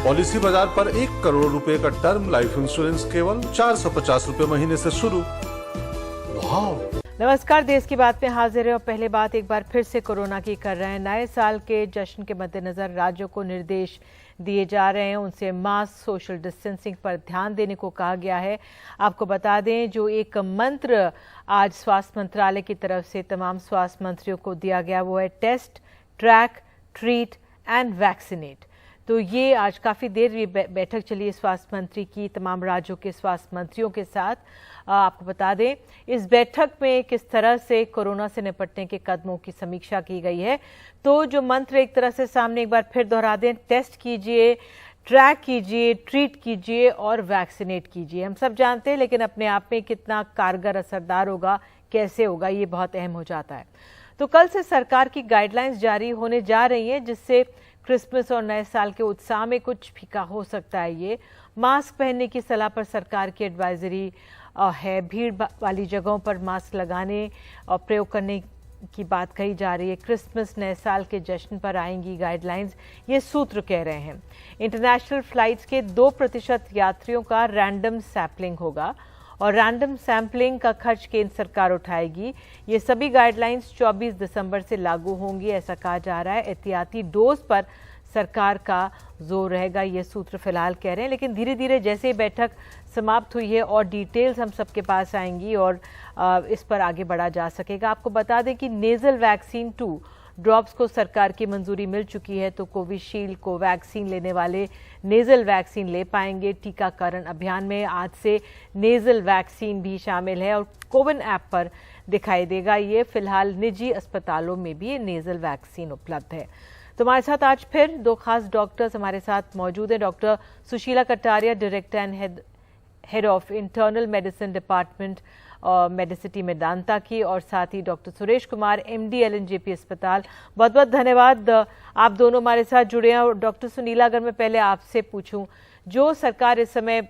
Policy बाजार पर 1 करोड़ रुपए का टर्म लाइफ इंश्योरेंस केवल 450 रुपए महीने से शुरू। वाह! नमस्कार, देश की बात में हाजिर है और पहले बात एक बार फिर से कोरोना की कर रहे हैं। नए साल के जश्न के मद्देनजर राज्यों को निर्देश दिए जा रहे हैं, उनसे मास्क, सोशल डिस्टेंसिंग पर ध्यान देने को कहा गया है। आपको बता दें, जो एक मंत्र आज स्वास्थ्य मंत्रालय की तरफ से तमाम स्वास्थ्य मंत्रियों को दिया गया वो है test, track, treat and vaccinate. तो ये आज काफ़ी देर ये बैठक चली है स्वास्थ्य मंत्री की तमाम राज्यों के स्वास्थ्य मंत्रियों के साथ। आपको बता दें, इस बैठक में किस तरह से कोरोना से निपटने के कदमों की समीक्षा की गई है। तो जो मंत्र एक तरह से सामने एक बार फिर दोहरा दें, टेस्ट कीजिए, ट्रैक कीजिए, ट्रीट कीजिए और वैक्सीनेट कीजिए। हम सब जानते हैं, लेकिन अपने आप में कितना कारगर असरदार होगा, कैसे होगा, ये बहुत अहम हो जाता है। तो कल से सरकार की गाइडलाइंस जारी होने जा रही हैं, जिससे क्रिसमस और नए साल के उत्साह में कुछ फीका हो सकता है। ये मास्क पहनने की सलाह पर सरकार की एडवाइजरी है। भीड़ वाली जगहों पर मास्क लगाने और प्रयोग करने की बात कही जा रही है। क्रिसमस, नए साल के जश्न पर आएंगी गाइडलाइंस, ये सूत्र कह रहे हैं। इंटरनेशनल फ्लाइट्स के 2% यात्रियों का रैंडम सैंपलिंग होगा और रैंडम सैंपलिंग का खर्च केंद्र सरकार उठाएगी। ये सभी गाइडलाइंस 24 दिसंबर से लागू होंगी, ऐसा कहा जा रहा है। एहतियाती डोज पर सरकार का जोर रहेगा, ये सूत्र फिलहाल कह रहे हैं। लेकिन धीरे धीरे जैसे बैठक समाप्त हुई है और डिटेल्स हम सबके पास आएंगी और इस पर आगे बढ़ा जा सकेगा। आपको बता दें कि नेजल वैक्सीन 2 ड्रॉप्स को सरकार की मंजूरी मिल चुकी है, तो कोविशील्ड, कोवैक्सीन लेने वाले नेजल वैक्सीन ले पाएंगे। टीकाकरण अभियान में आज से नेजल वैक्सीन भी शामिल है और कोविन ऐप पर दिखाई देगा। ये फिलहाल निजी अस्पतालों में भी ये नेजल वैक्सीन उपलब्ध है। तो हमारे साथ आज फिर 2 खास डॉक्टर्स हमारे साथ मौजूद हैं। Doctor Sushila Kataria, director and head of internal medicine department Medicity Medanta की, और साथ ही doctor Suresh Kumar, MD LNJP अस्पताल। बहुत बहुत धन्यवाद, आप दोनों हमारे साथ जुड़े हैं। और डॉक्टर सुनीला, अगर मैं पहले आपसे पूछूं, जो सरकार इस समय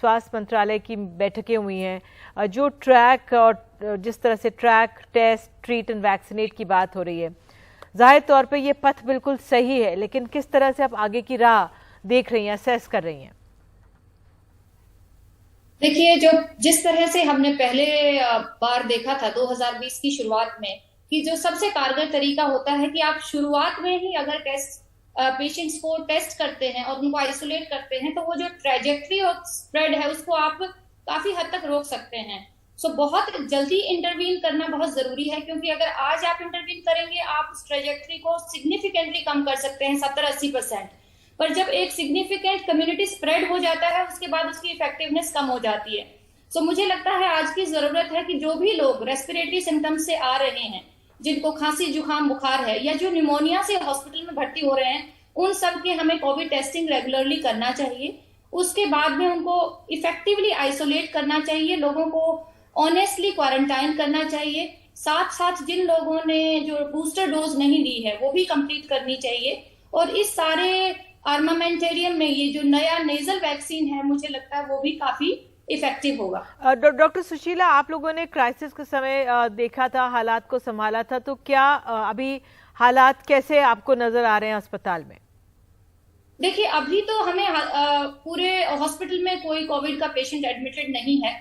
स्वास्थ्य मंत्रालय की बैठकें हुई हैं, जो ट्रैक और जिस तरह से track, test, treat and vaccinate की बात हो रही है, जाहिर तौर पे ये पथ बिल्कुल सही है, लेकिन किस तरह से आप आगे की राह देख रही हैं, असेस कर रही हैं? देखिए, जिस तरह से हमने पहले बार देखा था 2020 की शुरुआत में, कि जो सबसे कारगर तरीका होता है कि आप शुरुआत में ही अगर पेशेंट्स को टेस्ट करते हैं और उनको आइसोलेट करते हैं, तो वो जो ट्रेजेक्ट्री और स्प्रेड है उसको आप काफी हद तक रोक सकते हैं। सो बहुत जल्दी इंटरवीन करना बहुत जरूरी है, क्योंकि अगर आज आप इंटरवीन करेंगे, आप उस ट्रेजेक्ट्री को सिग्निफिकेंटली कम कर सकते हैं, 70-80%। पर जब एक सिग्निफिकेंट कम्युनिटी स्प्रेड हो जाता है, उसके बाद उसकी इफेक्टिवनेस कम हो जाती है। सो मुझे लगता है आज की जरूरत है कि जो भी लोग रेस्पिरेटरी सिम्टम्स से आ रहे हैं, जिनको खांसी, जुकाम, बुखार है, या जो निमोनिया से हॉस्पिटल में भर्ती हो रहे हैं, उन सब के हमें कोविड टेस्टिंग रेगुलरली करना चाहिए। उसके बाद में उनको इफेक्टिवली आइसोलेट करना चाहिए, लोगों को ऑनेस्टली क्वारंटाइन करना चाहिए। साथ साथ जिन लोगों ने जो बूस्टर डोज नहीं ली है वो भी कंप्लीट करनी चाहिए। और इस सारे आर्मामेंटेरियम में ये जो नया नेजल वैक्सीन है, मुझे लगता है वो भी काफी इफेक्टिव होगा। डॉक्टर सुशीला, आप लोगों ने क्राइसिस के समय देखा था, हालात को संभाला था, तो क्या अभी हालात कैसे आपको नजर आ रहे हैं अस्पताल में? देखिए, अभी तो हमें पूरे हॉस्पिटल में कोई कोविड का पेशेंट एडमिटेड नहीं है।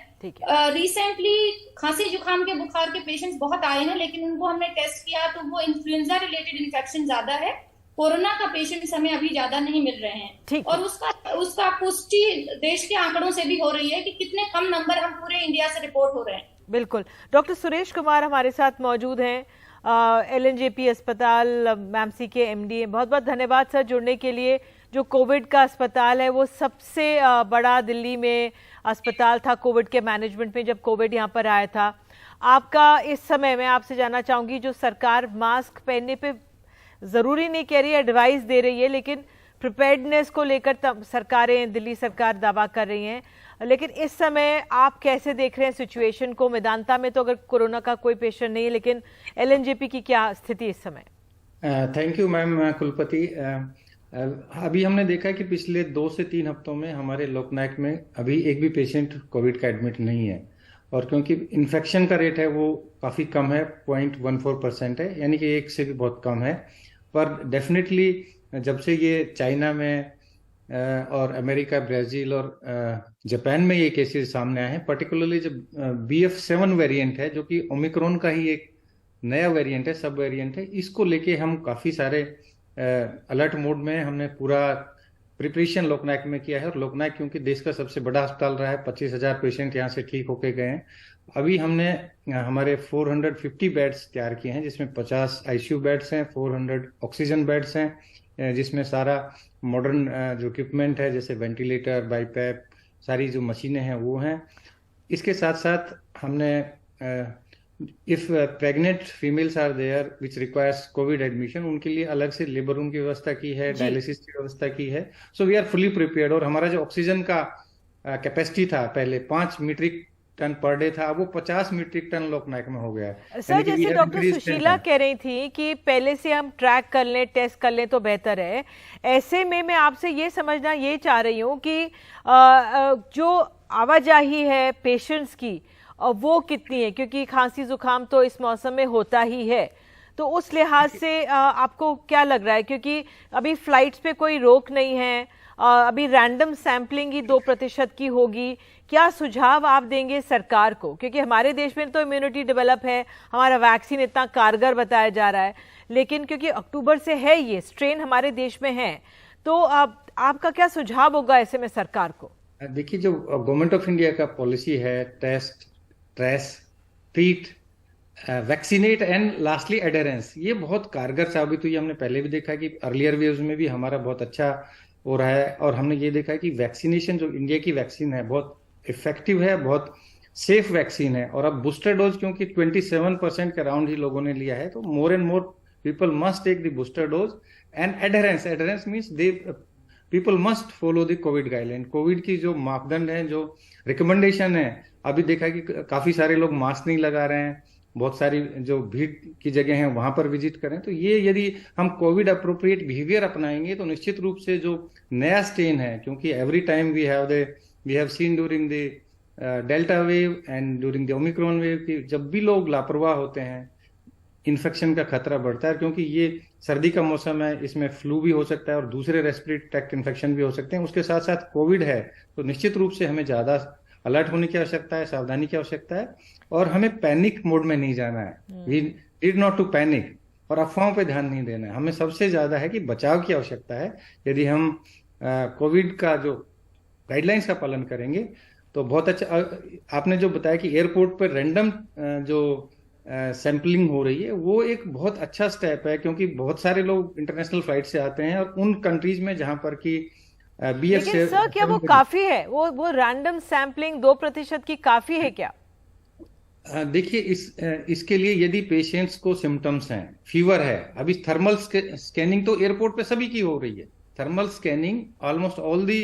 रिसेंटली खांसी, जुकाम के, बुखार के पेशेंट्स बहुत आए हैं, लेकिन उनको हमने टेस्ट किया तो वो इन्फ्लुएंजा रिलेटेड इन्फेक्शन ज्यादा है। कोरोना का पेशेंट्स हमें अभी ज्यादा नहीं मिल रहे हैं। और उसका पुष्टि देश के आंकड़ों से भी हो रही है कि कितने कम नंबर हम पूरे इंडिया से रिपोर्ट हो रहे हैं। बिल्कुल। डॉक्टर सुरेश कुमार हमारे साथ मौजूद हैं, LNJP अस्पताल मैमसी के MD। बहुत बहुत धन्यवाद सर जुड़ने के लिए। जो कोविड का अस्पताल है वो सबसे बड़ा दिल्ली में अस्पताल था कोविड के मैनेजमेंट में, जब कोविड यहाँ पर आया था। आपका इस समय, मैं आपसे जानना चाहूंगी, जो सरकार मास्क पहनने पे जरूरी नहीं कह रही है, एडवाइस दे रही है, लेकिन प्रिपेयर्डनेस को लेकर सरकारें, दिल्ली सरकार दावा कर रही हैं, लेकिन इस समय आप कैसे देख रहे हैं सिचुएशन को? मेदांता में तो अगर कोरोना का कोई पेशेंट नहीं है, लेकिन LNJP की क्या स्थिति इस समय? थैंक यू मैम कुलपति। अभी हमने देखा कि पिछले 2 से 3 हफ्तों में हमारे लोकनायक में अभी एक भी पेशेंट कोविड का एडमिट नहीं है, और क्योंकि इन्फेक्शन का रेट है वो काफ़ी कम है, 0.14% है, यानी कि 1 से भी बहुत कम है। पर डेफिनेटली जब से ये चाइना में और अमेरिका, ब्राजील और जापान में ये केसेस सामने आए हैं। पर्टिकुलरली जब BF7 वेरिएंट है, जो कि ओमिक्रॉन का ही एक नया वेरिएंट है, सब वेरिएंट है, इसको लेके हम काफी सारे अलर्ट मोड में हमने पूरा प्रिपरेशन लोकनायक में किया है। और लोकनायक क्योंकि देश का सबसे बड़ा अस्पताल रहा है, 25,000 पेशेंट यहाँ से ठीक होके गए हैं। अभी हमने हमारे 450 बेड्स तैयार किए हैं, जिसमें 50 ICU बेड्स हैं, 400 ऑक्सीजन बेड्स हैं, जिसमें सारा मॉडर्न जो इक्विपमेंट है जैसे वेंटिलेटर, बाईपैप, सारी जो मशीनें हैं वो हैं। इसके साथ साथ हमने if pregnant females are there which requires covid admission, उनके लिए अलग से लेबर रूम की व्यवस्था की है, डायलिसिस की व्यवस्था की है। So we are fully prepared. और हमारा जो ऑक्सीजन का कैपेसिटी था पहले 5 मीट्रिक टन पर डे था, अब वो 50 मीट्रिक टन लोकनायक में हो गया है। सर, जैसे डॉक्टर सुशीला कह रही थी कि पहले से हम ट्रैक कर लें, टेस्ट कर लें तो बेहतर है। ऐसे में मैं आपसे ये समझना ये चाह रही हूँ कि जो आवाजाही है पेशेंट्स की वो कितनी है, क्योंकि खांसी जुकाम तो इस मौसम में होता ही है, तो उस लिहाज से आपको क्या लग रहा है? क्योंकि अभी फ्लाइट्स पे कोई रोक नहीं है, अभी रैंडम सैंपलिंग ही 2% की होगी। क्या सुझाव आप देंगे सरकार को? क्योंकि हमारे देश में तो इम्यूनिटी डेवलप है, हमारा वैक्सीन इतना कारगर बताया जा रहा है, लेकिन क्योंकि अक्टूबर से है ये स्ट्रेन हमारे देश में है, तो आपका क्या सुझाव होगा ऐसे में सरकार को? देखिए, जो गवर्नमेंट ऑफ इंडिया का पॉलिसी है, test, trace, treat, vaccinate and lastly adherence, ये बहुत कारगर साबित हुई। हमने पहले भी देखा कि अर्लियर वेव्स में भी हमारा बहुत अच्छा हो रहा है। और हमने ये देखा कि वैक्सीनेशन जो इंडिया की वैक्सीन है बहुत इफेक्टिव है, बहुत सेफ वैक्सीन है। और अब बूस्टर डोज क्योंकि 27% के अराउंड ही लोगों ने लिया है, तो more and more people must take the booster dose. And adherence means they people must follow the covid guideline. Covid की जो मापदंड है, जो रिकमेंडेशन है, अभी देखा कि काफी सारे लोग मास्क नहीं लगा रहे हैं, बहुत सारी जो भीड़ की जगह है वहां पर विजिट करें। तो ये यदि हम कोविड अप्रोप्रिएट बिहेवियर अपनाएंगे तो निश्चित रूप से जो नया स्ट्रेन है, क्योंकि every time we have seen during the delta wave and during the omicron wave कि जब भी लोग लापरवाह होते हैं इन्फेक्शन का खतरा बढ़ता है। क्योंकि ये सर्दी का मौसम है, इसमें फ्लू भी हो सकता है और दूसरे रेस्पिरेटरी ट्रैक्ट इन्फेक्शन भी हो सकते हैं। उसके साथ साथ कोविड है, तो निश्चित रूप से हमें ज्यादा अलर्ट होने की आवश्यकता है, सावधानी की आवश्यकता है, और हमें पैनिक मोड में नहीं जाना है। We need not to panic, और अफवाहों पे ध्यान नहीं देना है। हमें सबसे ज्यादा है कि बचाव की आवश्यकता है। यदि हम कोविड का जो गाइडलाइंस का पालन करेंगे तो बहुत अच्छा। आपने जो बताया कि एयरपोर्ट पर रैंडम जो सैंपलिंग हो रही है, वो एक बहुत अच्छा स्टेप है, क्योंकि बहुत सारे लोग इंटरनेशनल फ्लाइट से आते हैं और उन कंट्रीज में जहां पर की लेकिन सर, क्या वो काफी है? वो रैंडम सैंपलिंग 2% की काफी है क्या? देखिए, इसके लिए यदि पेशेंट्स को सिम्टम्स हैं, फीवर है, अभी थर्मल स्कैनिंग तो एयरपोर्ट पे सभी की हो रही है। Thermal scanning almost all the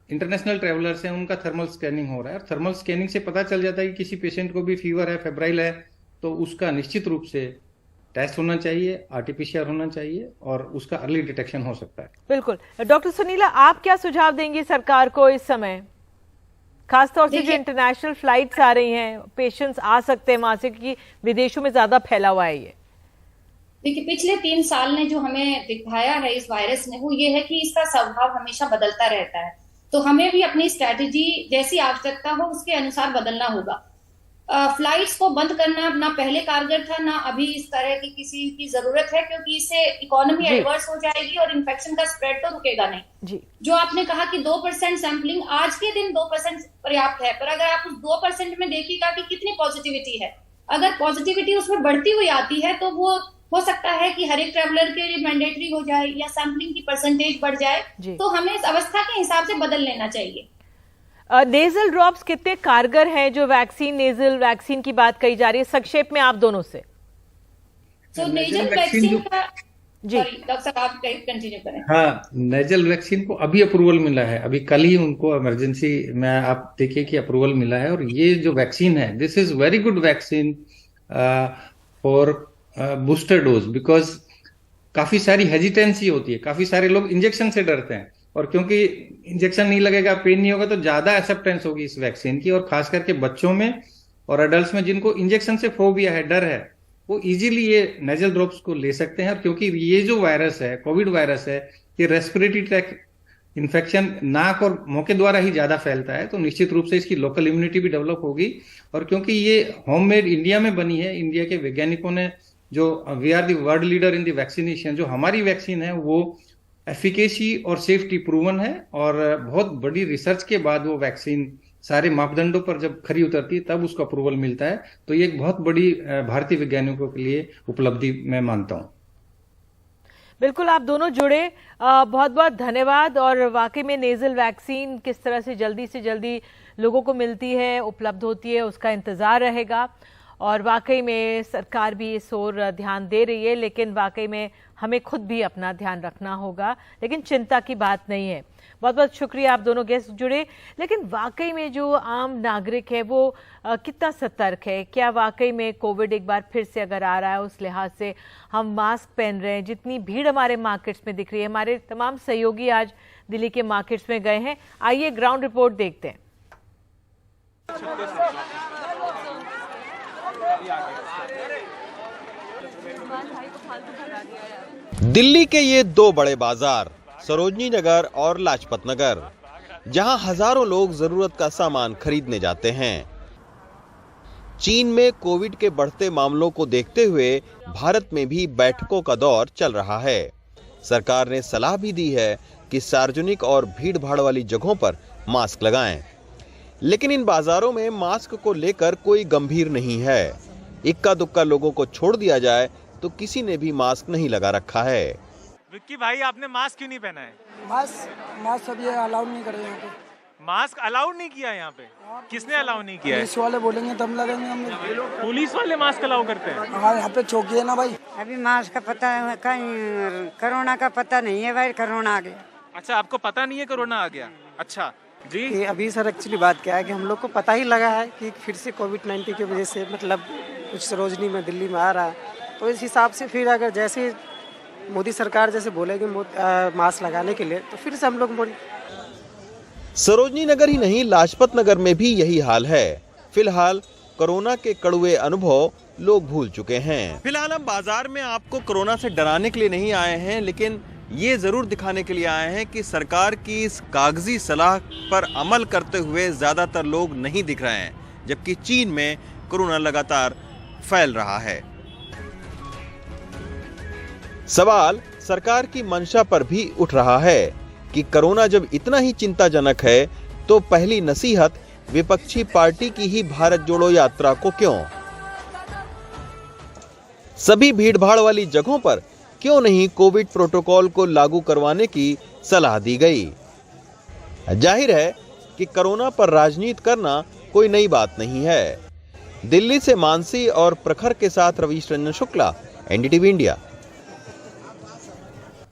international travellers हैं, उनका थर्मल स्कैनिंग हो रहा है। और थर्मल स्कैनिंग से पता चल जाता है कि किसी पेशेंट को भी फीवर है, फेब्राइल है, तो उसका निश्चित रूप से टेस्ट होना चाहिए, RT-PCR होना चाहिए, और उसका अर्ली डिटेक्शन हो सकता है। बिल्कुल। डॉक्टर सुनीला, आप क्या सुझाव देंगी सरकार को इस समय, खासतौर से जो इंटरनेशनल फ्लाइट्स आ रही हैं, पेशेंट्स आ सकते हैं वहां से, क्योंकि विदेशों में ज्यादा फैला हुआ है ये? देखिए, पिछले 3 साल ने जो हमें दिखाया है इस वायरस ने, वो ये है कि इसका स्वभाव हमेशा बदलता रहता है। तो हमें भी अपनी स्ट्रैटेजी जैसी आवश्यकता हो उसके अनुसार बदलना होगा। फ्लाइट्स को बंद करना ना पहले कारगर था, ना अभी इस तरह की किसी की जरूरत है, क्योंकि इससे इकोनॉमी एडवर्स हो जाएगी और इन्फेक्शन का स्प्रेड तो रुकेगा नहीं जी। जो आपने कहा कि 2% सैंपलिंग, आज के दिन 2% पर्याप्त है, पर अगर आप उस 2% में देखिएगा कि कितनी पॉजिटिविटी है, अगर पॉजिटिविटी उसमें बढ़ती हुई आती है तो वो हो सकता है कि हर एक ट्रेवलर के लिए मैंडेटरी हो जाए या सैंपलिंग की परसेंटेज बढ़ जाए। तो हमें इस अवस्था के हिसाब से बदल लेना चाहिए। नेजल ड्रॉप्स कितने कारगर हैं, जो वैक्सीन, नेजल वैक्सीन की बात कही जा रही है, संक्षेप में आप दोनों से? तो नेजल वैक्सीन का जी डॉक्टर साहब आप कंटिन्यू करें। हाँ, नेजल वैक्सीन को अभी अप्रूवल मिला है, अभी कल ही उनको इमरजेंसी में आप देखिए कि अप्रूवल मिला है। और ये जो वैक्सीन है, this is very good vaccine for booster dose, because काफी सारी हेजिटेंसी होती है, काफी सारे लोग इंजेक्शन से डरते हैं, और क्योंकि इंजेक्शन नहीं लगेगा, पेन नहीं होगा, तो ज्यादा एक्सेप्टेंस होगी इस वैक्सीन की। और खास करके बच्चों में और अडल्ट्स में जिनको इंजेक्शन से फोबिया है, डर है, वो इजीली ये नेजल ड्रॉप्स को ले सकते हैं। और क्योंकि ये जो वायरस है, कोविड वायरस है, ये रेस्पिरेटरी ट्रैक्ट इन्फेक्शन नाक और मुंह के द्वारा ही ज्यादा फैलता है, तो निश्चित रूप से इसकी लोकल इम्यूनिटी भी डेवलप होगी। और क्योंकि ये होममेड इंडिया में बनी है, इंडिया के वैज्ञानिकों ने जो we are the world leader in the vaccination, जो हमारी वैक्सीन है वो एफिकेसी और सेफ्टी प्रूवन है, और बहुत बड़ी रिसर्च के बाद वो वैक्सीन सारे मापदंडों पर जब खरी उतरती है तब उसका अप्रूवल मिलता है। तो ये एक बहुत बड़ी भारतीय वैज्ञानिकों के लिए उपलब्धि मैं मानता हूँ। बिल्कुल, आप दोनों जुड़े, बहुत बहुत धन्यवाद। और वाकई में नेजल वैक्सीन किस तरह से जल्दी लोगों को मिलती है, उपलब्ध होती है, उसका इंतज़ार रहेगा। और वाकई में सरकार भी इस ओर ध्यान दे रही है, लेकिन वाकई में हमें खुद भी अपना ध्यान रखना होगा। लेकिन चिंता की बात नहीं है। बहुत बहुत शुक्रिया, आप दोनों गेस्ट जुड़े। लेकिन वाकई में जो आम नागरिक है वो कितना सतर्क है? क्या वाकई में कोविड एक बार फिर से अगर आ रहा है, उस लिहाज से हम मास्क पहन रहे हैं? जितनी भीड़ हमारे मार्केट्स में दिख रही है, हमारे तमाम सहयोगी आज दिल्ली के मार्केट्स में गए हैं। आइए ग्राउंड रिपोर्ट देखते हैं। दिल्ली के ये दो बड़े बाजार, सरोजनी नगर और लाजपत नगर, जहां हजारों लोग जरूरत का सामान खरीदने जाते हैं। चीन में कोविड के बढ़ते मामलों को देखते हुए भारत में भी बैठकों का दौर चल रहा है। सरकार ने सलाह भी दी है कि सार्वजनिक और भीड़-भाड़ वाली जगहों पर मास्क लगाएं। लेकिन इन बाजारों में मास्क को लेकर कोई गंभीर नहीं है। इक्का दुक्का लोगों को छोड़ दिया जाए तो किसी ने भी मास्क नहीं लगा रखा है। विक्की भाई, आपने मास्क क्यों नहीं पहना है? मास्क सब ये अलाउड नहीं कर रहे यहाँ पे। मास्क अलाउड नहीं किया यहाँ पे? किसने अलाउ नहीं किया है? पुलिस वाले बोलेंगे तब लगेंगे हम लोग। पुलिस वाले मास्क अलाउ करते हैं? हाँ, यहाँ पे चौकी है ना भाई। अभी मास्क का पता है, कहीं कोरोना का पता नहीं है भाई, कोरोना आ गया। अच्छा, आपको पता नहीं है कोरोना आ गया? अच्छा जी। अभी सर एक्चुअली बात क्या है कि हम लोग को पता ही लगा है कि फिर से कोविड-19 की वजह से मतलब कुछ सरोजनी में दिल्ली में आ रहा है, तो इस हिसाब से फिर अगर जैसे मोदी सरकार जैसे बोलेगी मास्क लगाने के लिए, तो फिर से हम लोग बोले। सरोजनी नगर ही नहीं, लाजपत नगर में भी यही हाल है। फिलहाल कोरोना के कड़वे अनुभव लोग भूल चुके हैं। फिलहाल हम बाजार में आपको कोरोना से डराने के लिए नहीं आए हैं, लेकिन ये जरूर दिखाने के लिए आए हैं कि सरकार की इस कागजी सलाह पर अमल करते हुए ज्यादातर लोग नहीं दिख रहे हैं, जबकि चीन में कोरोना लगातार फैल रहा है। सवाल सरकार की मंशा पर भी उठ रहा है कि कोरोना जब इतना ही चिंताजनक है तो पहली नसीहत विपक्षी पार्टी की ही भारत जोड़ो यात्रा को क्यों? सभी भीड़भाड़ वाली जगहों पर क्यों नहीं कोविड प्रोटोकॉल को लागू करवाने की सलाह दी गई? जाहिर है कि कोरोना पर राजनीति करना कोई नई बात नहीं है। दिल्ली से मानसी और प्रखर के साथ रवीश रंजन शुक्ला, एनडीटीवी इंडिया।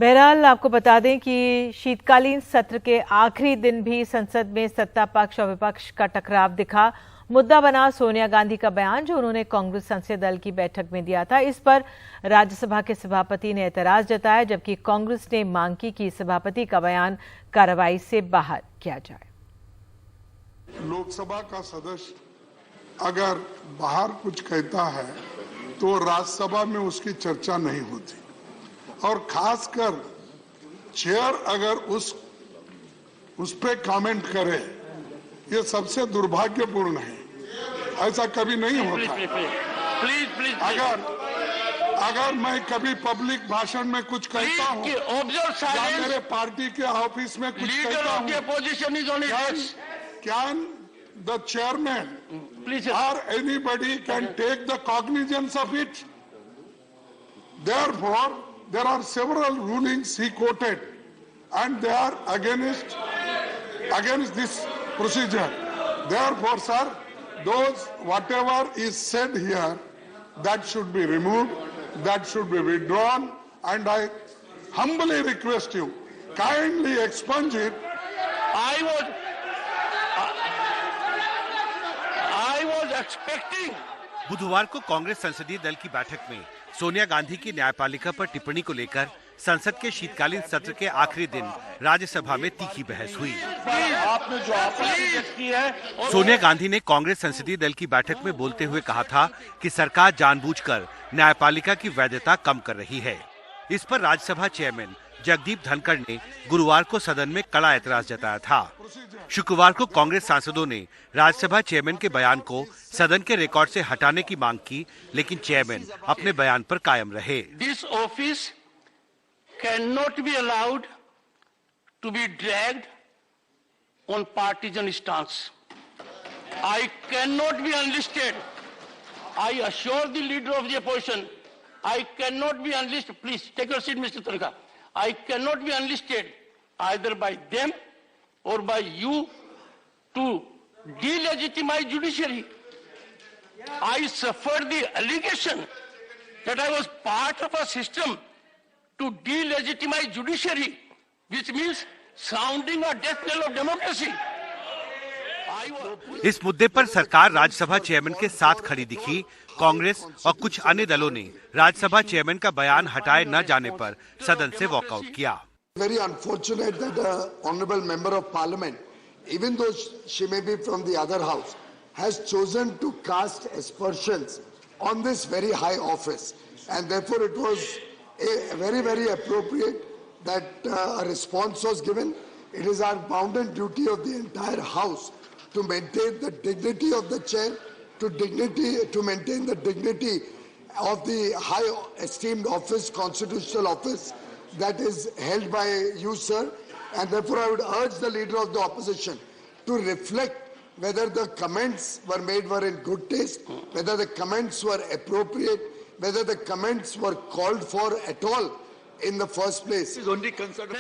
बहरहाल आपको बता दें कि शीतकालीन सत्र के आखिरी दिन भी संसद में सत्ता पक्ष और विपक्ष का टकराव दिखा। मुद्दा बना सोनिया गांधी का बयान जो उन्होंने कांग्रेस संसदीय दल की बैठक में दिया था। इस पर राज्यसभा के सभापति ने एतराज जताया, जबकि कांग्रेस ने मांग की कि सभापति का बयान कार्रवाई से बाहर किया जाए। लोकसभा का सदस्य अगर बाहर कुछ कहता है तो राज्यसभा में उसकी चर्चा नहीं होती, और खासकर चेयर अगर उस पे कमेंट करे, ये सबसे दुर्भाग्यपूर्ण है। ऐसा कभी नहीं होता। प्लीज अगर मैं कभी पब्लिक भाषण में कुछ कहता हूँ या मेरे पार्टी के ऑफिस में कुछ कहता हूँ, can the chairman or anybody can take the cognizance of it? Therefore, there are several rulings he quoted, and they are against this procedure. Therefore, sir, whatever is said here, that should be removed, that should be withdrawn, and I humbly request you, kindly expunge it. I was expecting. बुधवार को कांग्रेस संसदीय दल की बैठक में सोनिया गांधी की न्यायपालिका पर टिप्पणी को लेकर संसद के शीतकालीन सत्र के आखिरी दिन राज्यसभा में तीखी बहस हुई। आपने जो आपत्ति की है, सोनिया गांधी ने कांग्रेस संसदीय दल की बैठक में बोलते हुए कहा था कि सरकार जानबूझकर न्यायपालिका की वैधता कम कर रही है। इस पर राज्यसभा चेयरमैन जगदीप धनखड़ ने गुरुवार को सदन में कड़ा एतराज जताया था। शुक्रवार को कांग्रेस सांसदों ने राज्यसभा चेयरमैन के बयान को सदन के रिकॉर्ड से हटाने की मांग की, लेकिन चेयरमैन अपने बयान पर कायम रहे। This office can not be allowed to be dragged on partisan stance. I can not be unlisted. I assure the leader of the opposition I cannot be unlisted. Please take your seat, Mr. Tanka. I cannot be unlisted either by them or by you to delegitimize judiciary. I suffered the allegation that I was part of a system to delegitimize judiciary, which means sounding a death knell of democracy. इस मुद्दे पर सरकार Rajya Sabha chairman के साथ खड़ी दिखी। कांग्रेस और कुछ अन्य दलों ने राज्यसभा चेयरमैन का बयान हटाए न जाने पर सदन से वॉकआउट किया। Very unfortunate that the honorable member of parliament, even though she may be from the other house, has chosen to cast aspersions on this very high office, and therefore it was very appropriate that a response was given. It is our bounden duty of the entire house to maintain the dignity of the chair, to maintain the dignity of the high esteemed office, constitutional office that is held by you, sir. And therefore I would urge the leader of the opposition to reflect whether the comments were in good taste, whether the comments were appropriate, whether the comments were called for at all in the first place.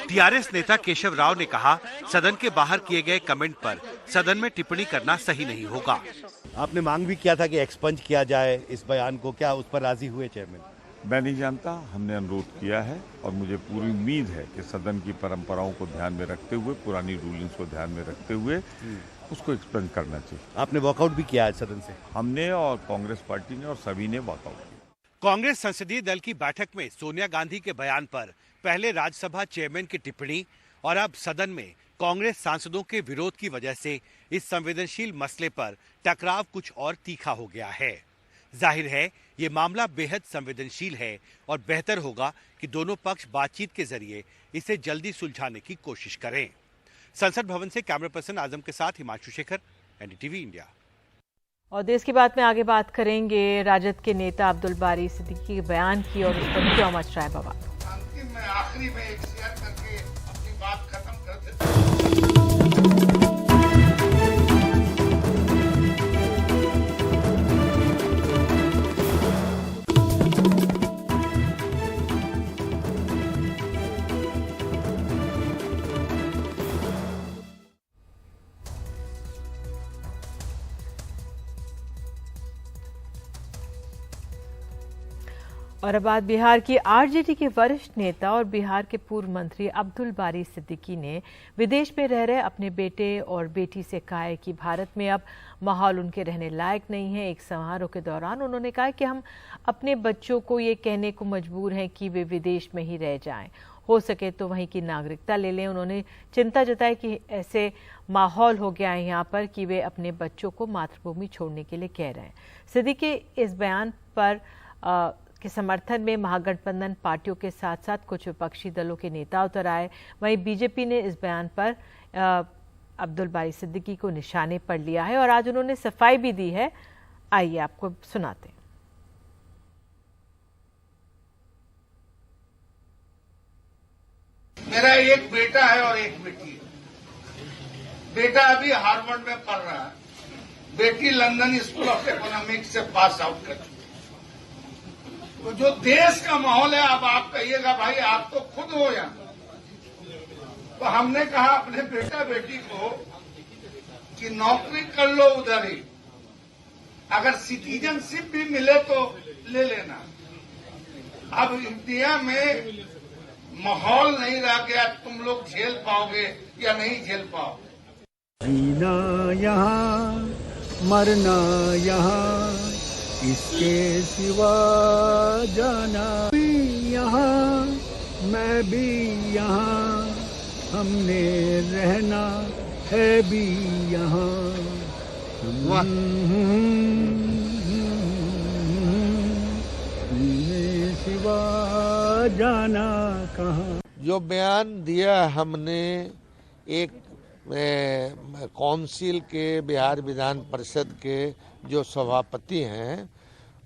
TRS नेता केशव राव ने कहा, सदन के बाहर किए गए comment पर सदन में टिप्पणी करना सही नहीं होगा। आपने मांग भी किया था कि एक्सपंज किया जाए इस बयान को, क्या उस पर राजी हुए चेयरमैन? मैं नहीं जानता, हमने अनुरोध किया है और मुझे पूरी उम्मीद है कि सदन की परंपराओं को ध्यान में रखते हुए, पुरानी रूलिंग्स को ध्यान में रखते हुए उसको एक्सपेंड करना चाहिए। आपने वॉकआउट भी किया है सदन से? हमने और कांग्रेस पार्टी ने और सभी ने वॉकआउट किया। कांग्रेस संसदीय दल की बैठक में सोनिया गांधी के बयान पर पहले राज्यसभा चेयरमैन की टिप्पणी और अब सदन में कांग्रेस सांसदों के विरोध की वजह से इस संवेदनशील मसले पर टकराव कुछ और तीखा हो गया है। जाहिर है ये मामला बेहद संवेदनशील है और बेहतर होगा कि दोनों पक्ष बातचीत के जरिए इसे जल्दी सुलझाने की कोशिश करें। संसद भवन से कैमरा पर्सन आजम के साथ हिमांशु शेखर, एनडीटीवी इंडिया। और देश की बात में आगे बात करेंगे राजद के नेता अब्दुल बारी सिद्दीकी के बयान की और उस पर क्यों मच रहा है बवाल। मैं आखिरी में एक शेयर करके अपनी बात खत्म कर देता और अब बात बिहार की आरजेडी के वरिष्ठ नेता और बिहार के पूर्व मंत्री अब्दुल बारी सिद्दीकी ने विदेश में रह रहे अपने बेटे और बेटी से कहा है कि भारत में अब माहौल उनके रहने लायक नहीं है। एक समारोह के दौरान उन्होंने कहा कि हम अपने बच्चों को ये कहने को मजबूर हैं कि वे विदेश में ही रह जाएं, हो सके तो वहीं की नागरिकता ले लें। उन्होंने चिंता जताई कि ऐसे माहौल हो गया है यहाँ पर कि वे अपने बच्चों को मातृभूमि छोड़ने के लिए कह रहे हैं। सिद्दीकी इस बयान पर के समर्थन में महागठबंधन पार्टियों के साथ साथ कुछ विपक्षी दलों के नेता उतर आए। वहीं बीजेपी ने इस बयान पर अब्दुल बारी सिद्दीकी को निशाने पर लिया है और आज उन्होंने सफाई भी दी है। आइए आपको सुनाते हैं। मेरा एक बेटा है और एक बेटी है। बेटा अभी हार्वर्ड में पढ़ रहा है, बेटी लंदन स्कूल ऑफ इकोनॉमिक्स से पास आउट कर चुकी है। तो जो देश का माहौल है, अब आप कहिएगा भाई आप तो खुद हो यहाँ, तो हमने कहा अपने बेटा बेटी को कि नौकरी कर लो उधर ही, अगर सिटीजनशिप भी मिले तो ले लेना। अब इंडिया में माहौल नहीं रह गया, तुम लोग झेल पाओगे या नहीं झेल पाओगे। जीना यहाँ मरना यहाँ, इसके सिवा जाना भी यहाँ, मैं भी यहाँ, हमने रहना है भी यहाँ, सिवा जाना कहाँ। जो बयान दिया हमने एक काउंसिल के, बिहार विधान परिषद के जो सभापति हैं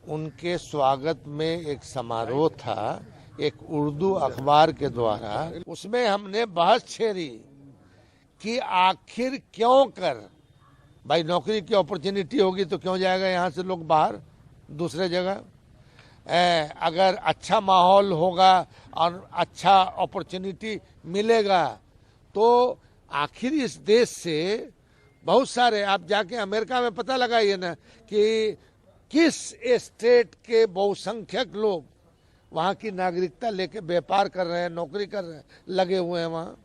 उनके स्वागत में एक समारोह था, एक उर्दू अखबार के द्वारा। उसमें हमने बहस छेड़ी कि आखिर क्यों कर, भाई नौकरी की अपॉर्चुनिटी होगी तो क्यों जाएगा यहाँ से लोग बाहर दूसरे जगह। अगर अच्छा माहौल होगा और अच्छा अपॉर्चुनिटी मिलेगा तो आखिर इस देश से बहुत सारे, आप जाके अमेरिका में पता लगाइए ना कि किस स्टेट के बहुसंख्यक लोग वहाँ की नागरिकता लेके व्यापार कर रहे हैं, नौकरी कर रहे हैं, लगे हुए हैं वहाँ।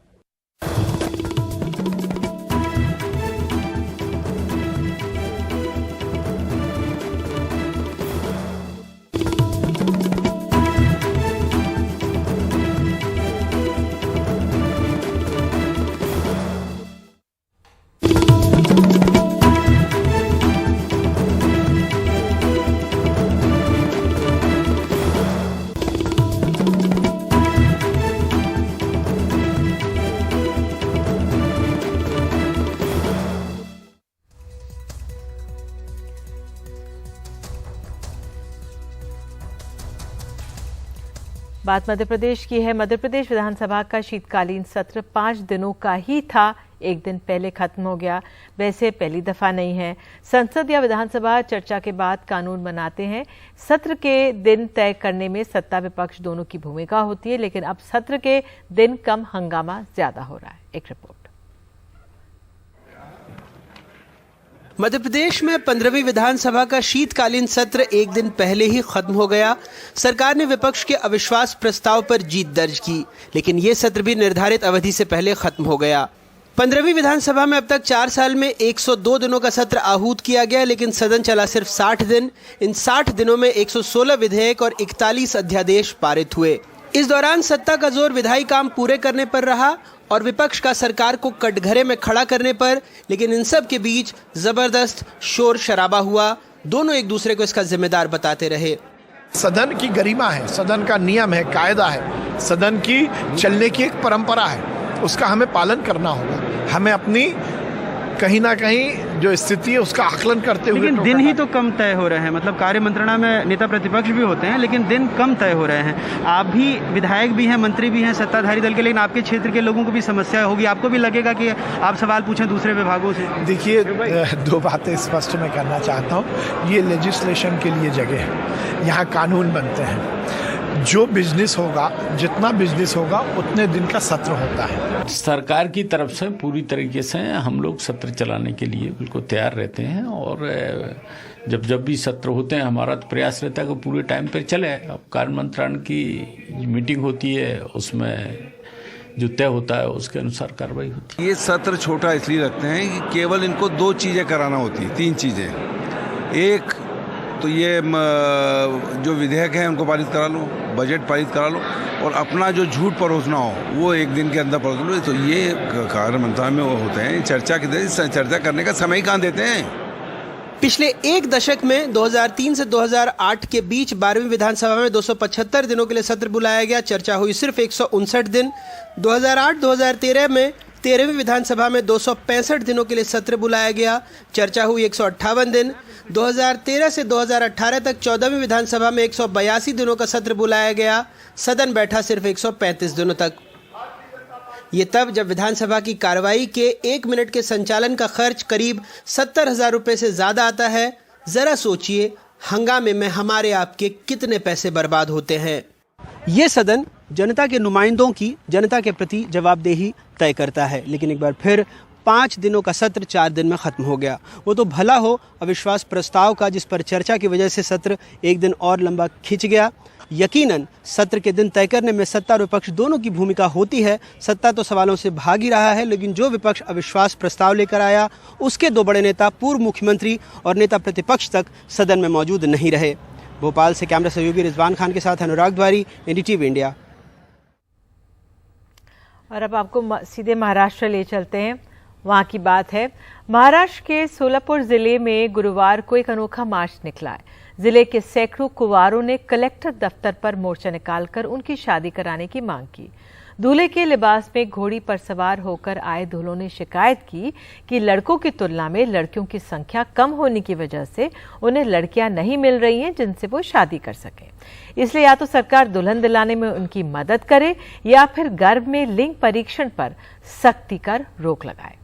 बात मध्य प्रदेश की है। मध्य प्रदेश विधानसभा का शीतकालीन सत्र 5 दिनों का ही था, एक दिन पहले खत्म हो गया। वैसे पहली दफा नहीं है। संसद या विधानसभा चर्चा के बाद कानून बनाते हैं। सत्र के दिन तय करने में सत्ता विपक्ष दोनों की भूमिका होती है, लेकिन अब सत्र के दिन कम, हंगामा ज्यादा हो रहा है। एक रिपोर्ट। मध्य प्रदेश में 15वीं विधानसभा का शीतकालीन सत्र एक दिन पहले ही खत्म हो गया। सरकार ने विपक्ष के अविश्वास प्रस्ताव पर जीत दर्ज की, लेकिन ये सत्र भी निर्धारित अवधि से पहले खत्म हो गया। 15वीं विधानसभा में अब तक 4 साल में 102 दिनों का सत्र आहूत किया गया, लेकिन सदन चला सिर्फ 60 दिन। इन 60 दिनों में 116 विधेयक और 41 अध्यादेश पारित हुए। इस दौरान सत्ता का जोर विधायी काम पूरे करने पर रहा और विपक्ष का सरकार को कटघरे में खड़ा करने पर, लेकिन इन सब के बीच जबरदस्त शोर शराबा हुआ। दोनों एक दूसरे को इसका जिम्मेदार बताते रहे। सदन की गरिमा है, सदन का नियम है, कायदा है, सदन की चलने की एक परंपरा है, उसका हमें पालन करना होगा। हमें अपनी कहीं ना कहीं जो स्थिति है उसका आकलन करते हुए। लेकिन दिन ही तो कम तय हो रहे हैं, मतलब कार्य मंत्रणा में नेता प्रतिपक्ष भी होते हैं, लेकिन दिन कम तय हो रहे हैं। आप भी विधायक भी हैं, मंत्री भी हैं सत्ताधारी दल के, लेकिन आपके क्षेत्र के लोगों को भी समस्या होगी। आपको भी लगेगा कि आप सवाल पूछें दूसरे विभागों से। देखिए, 2 बातें स्पष्ट मैं करना चाहता हूँ। ये लेजिस्लेशन के लिए जगह है, यहाँ कानून बनते हैं। जो बिजनेस होगा, जितना बिजनेस होगा उतने दिन का सत्र होता है। सरकार की तरफ से पूरी तरीके से हम लोग सत्र चलाने के लिए बिल्कुल तैयार रहते हैं और जब भी सत्र होते हैं हमारा तो प्रयास रहता है कि पूरे टाइम पर चले। अब कार्य मंत्रणा की मीटिंग होती है, उसमें जो तय होता है उसके अनुसार कार्रवाई होती है। ये सत्र छोटा इसलिए रखते हैं कि केवल इनको 2 चीज़ें कराना होती है, 3 चीज़ें। एक तो ये जो विधेयक हैं उनको पारित करा लो, बजट पारित करा लो, और अपना जो झूठ परोसना हो वो एक दिन के अंदर परोस लो। तो ये कार्य मंत्रालय में होते हैं। चर्चा करने का समय कहाँ देते हैं। पिछले एक दशक में 2003 से 2008 के बीच 12वीं विधानसभा में 275 दिनों के लिए सत्र बुलाया गया। चर्चा हुई सिर्फ 159 दिन। 2008-2013 में 13वीं विधानसभा में 265 दिनों के लिए सत्र बुलाया गया। चर्चा हुई 158 दिन। 2013 से 2018 तक 14वीं विधानसभा में 182 दिनों का सत्र बुलाया गया। सदन बैठा सिर्फ 135 दिनों तक। ये तब जब विधानसभा की कार्रवाई के 1 मिनट के संचालन का खर्च करीब 70,000 रुपए से ज्यादा आता है। जरा सोचिए, हंगामे में हमारे आपके कितने पैसे बर्बाद होते हैं। ये सदन जनता के नुमाइंदों की जनता के प्रति जवाबदेही तय करता है, लेकिन एक बार फिर 5 दिनों का सत्र 4 दिन में खत्म हो गया। वो तो भला हो अविश्वास प्रस्ताव का, जिस पर चर्चा की वजह से सत्र एक दिन और लंबा खिंच गया। यकीनन सत्र के दिन तय करने में सत्ता और विपक्ष दोनों की भूमिका होती है। सत्ता तो सवालों से भाग ही रहा है, लेकिन जो विपक्ष अविश्वास प्रस्ताव लेकर आया उसके 2 बड़े नेता, पूर्व मुख्यमंत्री और नेता प्रतिपक्ष तक सदन में मौजूद नहीं रहे। भोपाल से कैमरा सहयोगी रिजवान खान के साथ अनुराग द्वारी, NDTV इंडिया। और अब आपको सीधे महाराष्ट्र ले चलते हैं। वहां की बात है। महाराष्ट्र के सोलापुर जिले में गुरुवार को एक अनोखा मार्च निकला है। जिले के सैकड़ों कुंवारों ने कलेक्टर दफ्तर पर मोर्चा निकालकर उनकी शादी कराने की मांग की। दूल्हे के लिबास में घोड़ी पर सवार होकर आए दूल्हों ने शिकायत की कि लड़कों की तुलना में लड़कियों की संख्या कम होने की वजह से उन्हें लड़कियां नहीं मिल रही हैं जिनसे वो शादी कर सकें। इसलिए या तो सरकार दुल्हन दिलाने में उनकी मदद करे या फिर गर्भ में लिंग परीक्षण पर सख्ती कर रोक लगाए।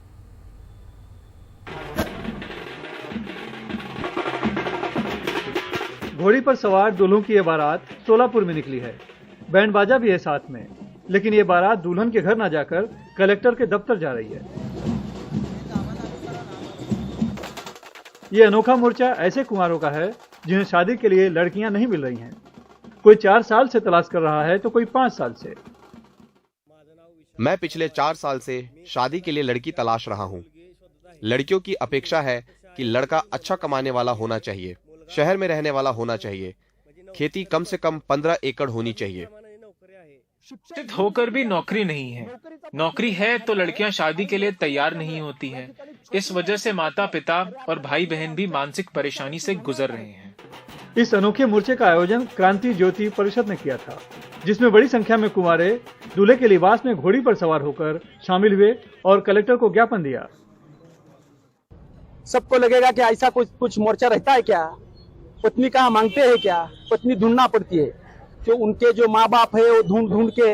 घोड़ी पर सवार दूल्हों की ये बारात सोलापुर में निकली है। बैंड बाजा भी है साथ में, लेकिन ये बारात दुल्हन के घर न जाकर कलेक्टर के दफ्तर जा रही है। ये अनोखा मोर्चा ऐसे कुंवारों का है जिन्हें शादी के लिए लड़कियां नहीं मिल रही हैं। कोई 4 साल से तलाश कर रहा है तो कोई 5 साल से। मैं पिछले 4 साल से शादी के लिए लड़की तलाश रहा हूँ। लड़कियों की अपेक्षा है कि लड़का अच्छा कमाने वाला होना चाहिए, शहर में रहने वाला होना चाहिए, खेती कम से कम 15 एकड़ होनी चाहिए। शिक्षित होकर भी नौकरी नहीं है। नौकरी है तो लड़कियां शादी के लिए तैयार नहीं होती हैं। इस वजह से माता पिता और भाई बहन भी मानसिक परेशानी से गुजर रहे हैं। इस अनोखे मोर्चे का आयोजन क्रांति ज्योति परिषद ने किया था, जिसमें बड़ी संख्या में कुंवारे दूल्हे के लिबास में घोड़ी पर सवार होकर शामिल हुए और कलेक्टर को ज्ञापन दिया। सबको लगेगा कि ऐसा कुछ मोर्चा रहता है क्या? पत्नी कहाँ मांगते हैं क्या? पत्नी ढूंढना पड़ती है। जो उनके जो माँ बाप है वो ढूंढ के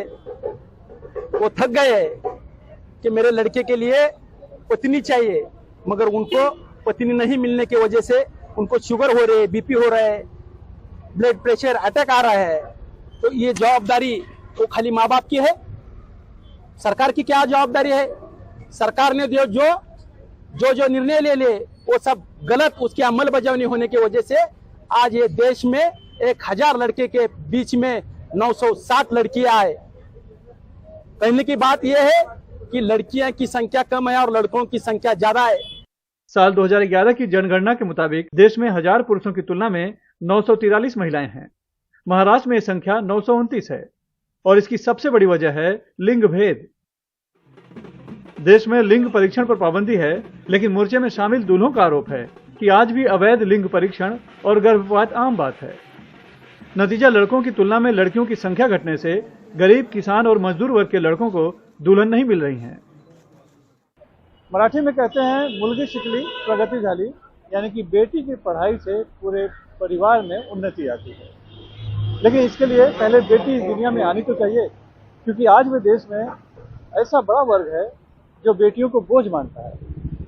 वो थक गए कि मेरे लड़के के लिए पत्नी चाहिए, मगर उनको पत्नी नहीं मिलने की वजह से उनको शुगर हो रहे, बीपी हो रहा है, ब्लड प्रेशर, अटैक आ रहा है। तो ये जवाबदारी वो खाली माँ बाप की है? सरकार की क्या जवाबदारी है? सरकार ने जो निर्णय ले वो सब गलत, उसकी अमल बजावनी होने की वजह से आज ये देश में 1000 लड़के के बीच में 960 लड़कियां आए। कहने की बात यह है कि लड़कियां की संख्या कम है और लड़कों की संख्या ज्यादा है। साल 2011 की जनगणना के मुताबिक देश में 1000 पुरुषों की तुलना में 943 महिलाएं हैं। महाराष्ट्र में यह संख्या 929 है और इसकी सबसे बड़ी वजह है लिंग भेद। देश में लिंग परीक्षण पर पाबंदी है, लेकिन मोर्चे में शामिल दूल्हों का आरोप है कि आज भी अवैध लिंग परीक्षण और गर्भपात आम बात है। नतीजा, लड़कों की तुलना में लड़कियों की संख्या घटने से गरीब, किसान और मजदूर वर्ग के लड़कों को दुल्हन नहीं मिल रही हैं। मराठी में कहते हैं मुलगी शिकली प्रगति झाली, यानी कि बेटी की पढ़ाई से पूरे परिवार में उन्नति आती है। लेकिन इसके लिए पहले बेटी इस दुनिया में आनी तो चाहिए, क्योंकि आज भी देश में ऐसा बड़ा वर्ग है जो बेटियों को बोझ मानता है।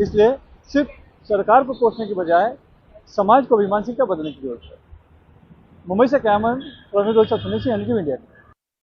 इसलिए सिर्फ सरकार को कोसने की बजाय समाज को भी मानसिकता बदलने की जरूरत है। मुंबई से कैमन प्रवीण इंडिया।